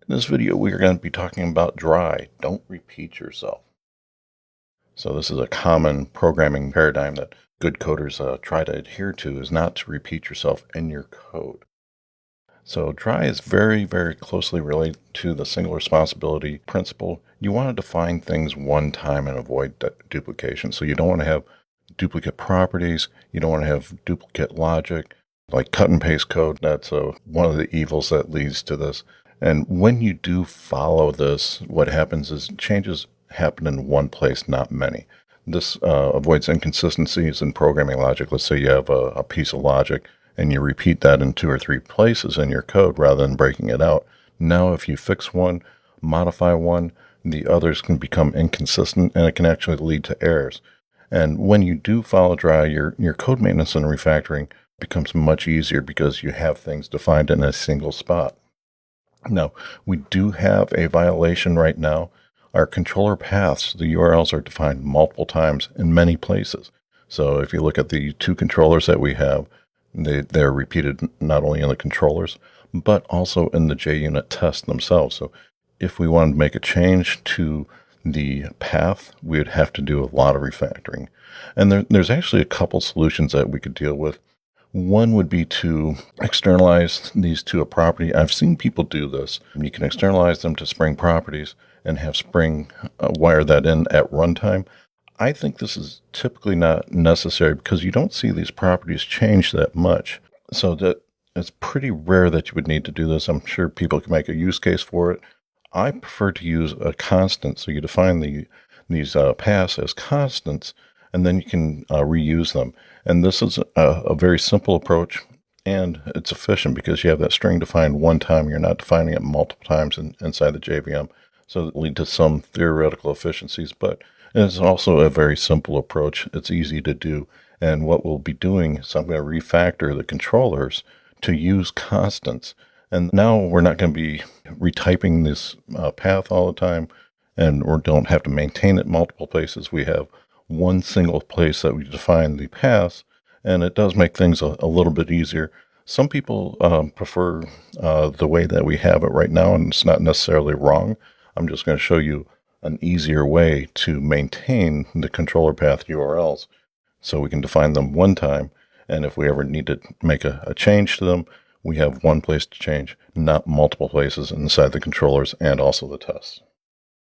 In this video, we are going to be talking about dry. Don't repeat yourself. So this is a common programming paradigm that good coders try to adhere to, is not to repeat yourself in your code. So dry is very, very closely related to the single responsibility principle. You want to define things one time and avoid duplication. So you don't want to have duplicate properties. You don't want to have duplicate logic, like cut and paste code. That's one of the evils that leads to this. And when you do follow this, what happens is changes happen in one place, not many. This avoids inconsistencies in programming logic. Let's say you have a piece of logic and you repeat that in 2 or 3 places in your code rather than breaking it out. Now, if you fix one, modify one, the others can become inconsistent and it can actually lead to errors. And when you do follow dry, your code maintenance and refactoring becomes much easier because you have things defined in a single spot. Now, we do have a violation right now. Our controller paths, the URLs, are defined multiple times in many places. So if you look at the 2 controllers that we have, they're repeated not only in the controllers, but also in the JUnit tests themselves. So if we wanted to make a change to the path, we would have to do a lot of refactoring. And there's actually a couple solutions that we could deal with. One would be to externalize these to a property. I've seen people do this. You can externalize them to Spring properties and have Spring wire that in at runtime. I think this is typically not necessary because you don't see these properties change that much. So that it's pretty rare that you would need to do this. I'm sure people can make a use case for it. I prefer to use a constant. So you define these paths as constants, and then you can reuse them. And this is a very simple approach, and it's efficient because you have that string defined one time. You're not defining it multiple times inside the JVM. So it leads to some theoretical efficiencies, but it's also a very simple approach. It's easy to do. And what we'll be doing is I'm going to refactor the controllers to use constants. And now we're not going to be retyping this path all the time, and we don't have to maintain it multiple places. We have one single place that we define the paths, and it does make things a little bit easier. Some people prefer the way that we have it right now, and it's not necessarily wrong. I'm just going to show you an easier way to maintain the controller path URLs so we can define them one time, and if we ever need to make a change to them, we have one place to change, not multiple places inside the controllers and also the tests.